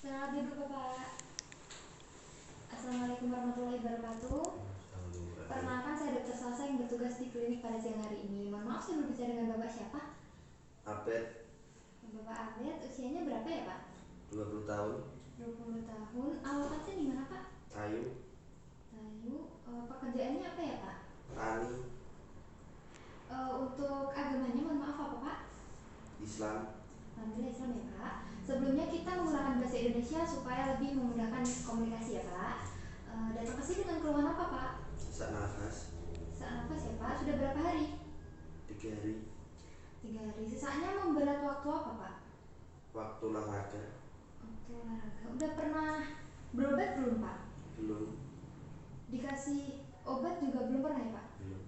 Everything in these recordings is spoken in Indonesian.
Selamat duduk Bapak. Assalamualaikum warahmatullahi wabarakatuh. Perkenalkan, saya Dr. Salsa yang bertugas di klinik pada siang hari ini. Mohon maaf, saya berbicara dengan Bapak siapa? Abed. Bapak Abed, usianya berapa ya Pak? 20 tahun. 20 tahun. Alamatnya di mana Pak? Ayu. Tayu. Pekerjaannya apa ya Pak? Tani. Untuk agamanya, mohon maaf apa Pak? Islam. Alhamdulillah Islam ya Pak. Sebelumnya kita menggunakan bahasa Indonesia supaya lebih memudahkan komunikasi ya Pak. Datang ke sini dengan keluhan apa Pak? Sesak nafas. Sesak nafas ya Pak. Sudah berapa hari? 3 hari. 3 hari. Sesaknya memberat waktu apa Pak? Waktu olahraga. Waktu olahraga. Udah pernah berobat belum Pak? Belum. Dikasih obat juga belum pernah ya Pak? Belum.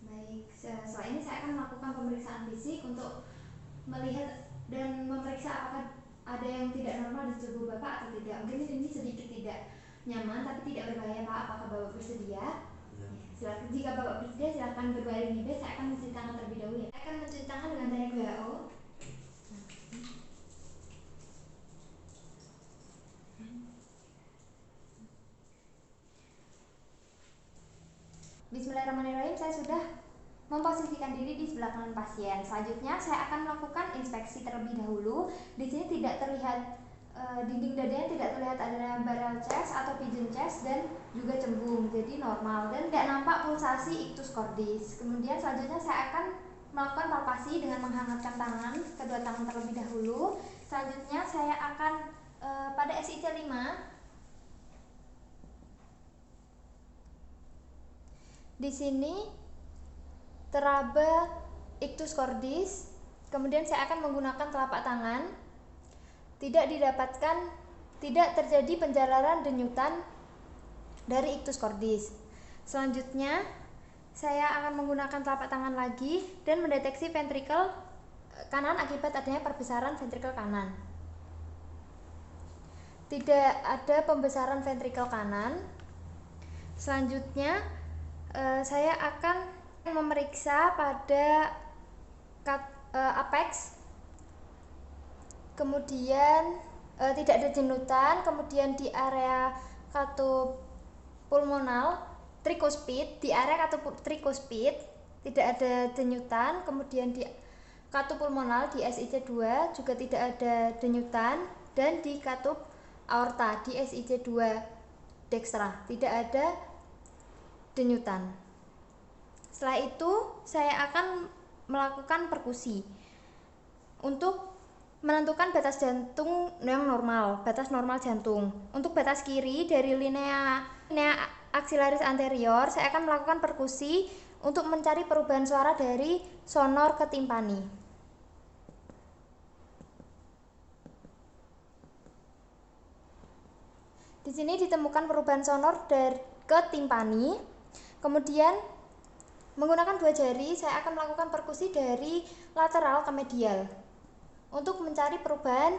Baik, setelah ini saya akan melakukan pemeriksaan fisik untuk melihat dan memeriksa apakah ada yang tidak normal di tubuh Bapak atau tidak. Mungkin ini sedikit tidak nyaman tapi tidak berbahaya Pak. Apakah Bapak bersedia? Ya. Silakan, jika Bapak bersedia silakan berbaring di bed. Saya akan mencuci tangan terlebih dahulu ya. Saya akan mencuci tangan dengan teknik WHO. Bismillahirrahmanirrahim. Saya sudah memposisikan diri di sebelah kanan pasien. Selanjutnya saya akan melakukan inspeksi terlebih dahulu. Di sini tidak terlihat dinding dadanya, tidak terlihat ada barrel chest atau pigeon chest dan juga cembung, jadi normal dan tidak nampak pulsasi ictus cordis. Kemudian selanjutnya saya akan melakukan palpasi dengan menghangatkan tangan, kedua tangan terlebih dahulu. Selanjutnya saya akan pada SIC 5. Di sini teraba ictus cordis. Kemudian saya akan menggunakan telapak tangan. Tidak terjadi penjararan denyutan dari ictus cordis. Selanjutnya saya akan menggunakan telapak tangan lagi dan mendeteksi ventrikel kanan akibat adanya perbesaran ventrikel kanan. Tidak ada pembesaran ventrikel kanan. Selanjutnya saya akan memeriksa pada apex, kemudian tidak ada denyutan, kemudian di area katup pulmonal, trikospid, di area katup trikospid tidak ada denyutan, kemudian di katup pulmonal di SIC 2 juga tidak ada denyutan, dan di katup aorta di SIC 2 dextra tidak ada denyutan. Setelah itu saya akan melakukan perkusi untuk menentukan batas jantung yang normal, batas normal jantung. Untuk batas kiri dari linea axillaris anterior, saya akan melakukan perkusi untuk mencari perubahan suara dari sonor ke timpani. Di sini ditemukan perubahan sonor ke timpani. Kemudian menggunakan 2 jari saya akan melakukan perkusi dari lateral ke medial untuk mencari perubahan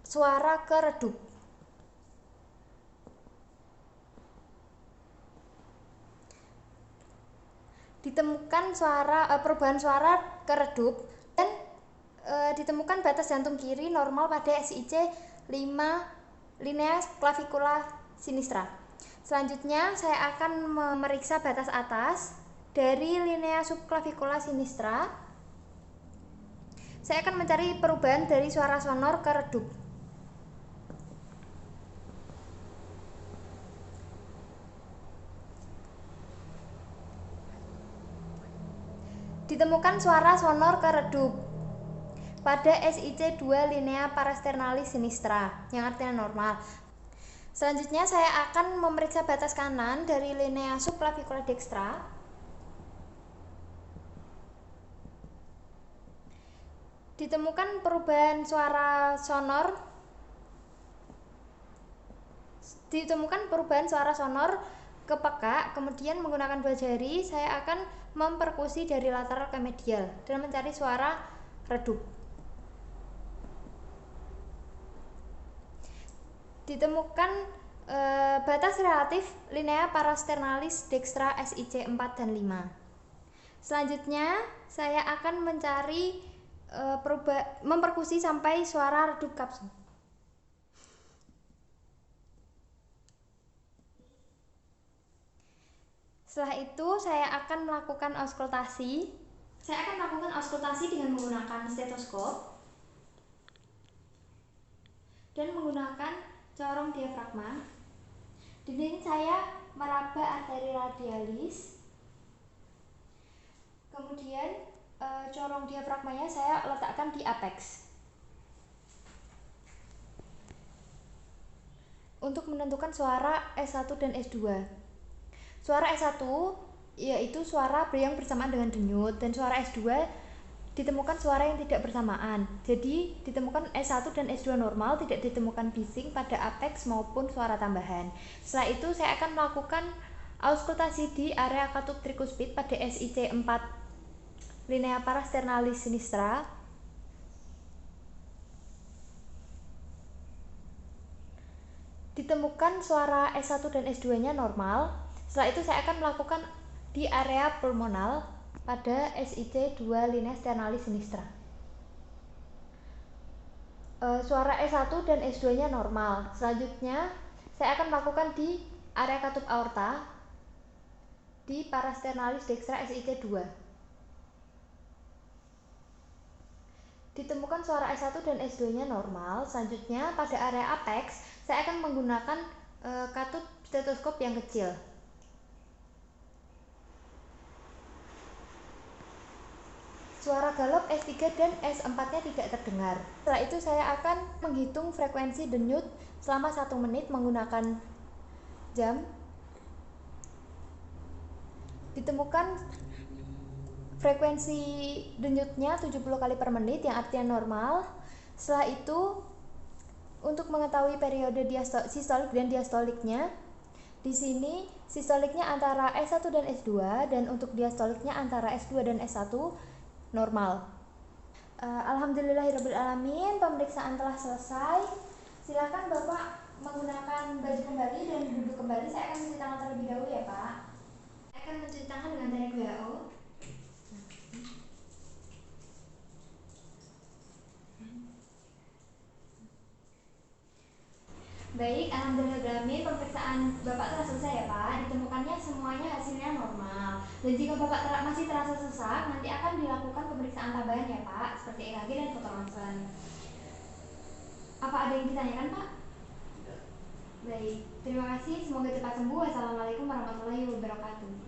suara ke redup. Ditemukan perubahan suara ke redup dan ditemukan batas jantung kiri normal pada SIC 5 linea clavicula sinistra. Selanjutnya saya akan memeriksa batas atas dari linea subclavicula sinistra. Saya akan mencari perubahan dari suara sonor ke redup. Ditemukan suara sonor ke redup pada SIC 2 linea parasternalis sinistra, yang artinya normal. Selanjutnya saya akan memeriksa batas kanan dari linea subclavicula dextra. Ditemukan perubahan suara sonor ke peka. Kemudian menggunakan 2 jari saya akan memperkusi dari lateral ke medial dan mencari suara redup. Ditemukan batas relatif linea parasternalis dextra SIC 4 dan 5. Selanjutnya saya akan mencari memperkusi sampai suara redup kapsul. Setelah itu saya akan melakukan auskultasi. Saya akan melakukan auskultasi dengan menggunakan stetoskop dan menggunakan corong diafragma. Di sini saya meraba arteri radialis. Kemudian corong diafragmanya saya letakkan di apex. Untuk menentukan suara S1 dan S2. Suara S1 yaitu suara yang bersamaan dengan denyut, dan suara S2 ditemukan suara yang tidak bersamaan. Jadi ditemukan S1 dan S2 normal, tidak ditemukan bising pada apex maupun suara tambahan. Setelah itu saya akan melakukan auskultasi di area katup trikuspid pada SIC 4 linea parasternalis sinistra. Ditemukan suara S1 dan S2 nya normal. Setelah itu saya akan melakukan di area pulmonal pada SIC 2 linea sternalis sinistra. Suara S1 dan S2 nya normal. Selanjutnya saya akan melakukan di area katup aorta di parasternalis dextra SIC 2. Ditemukan suara S1 dan S2 nya normal. Selanjutnya pada area apex saya akan menggunakan katup stetoskop yang kecil. Suara galop S3 dan S4 nya tidak terdengar. Setelah itu saya akan menghitung frekuensi denyut selama 1 menit menggunakan jam. Ditemukan frekuensi denyutnya 70 kali per menit yang artinya normal. Setelah itu untuk mengetahui periode sistolik dan diastoliknya, di sini sistoliknya antara S1 dan S2 dan untuk diastoliknya antara S2 dan S1 normal. Alhamdulillahirabbil alamin, pemeriksaan telah selesai. Silakan Bapak menggunakan baju kembali dan duduk kembali. Saya akan mencuci tangan terlebih dahulu ya Pak. Saya akan mencuci tangan dengan teknik WHO. Baik, alhamdulillah, pemeriksaan Bapak telah selesai ya Pak. Ditemukannya semuanya hasilnya normal. Dan jika Bapak masih terasa sesak, nanti akan dilakukan pemeriksaan tambahan ya Pak, seperti EKG dan foto ronsen. Apa ada yang ditanyakan Pak? Tidak. Baik, terima kasih. Semoga cepat sembuh. Wassalamualaikum warahmatullahi wabarakatuh.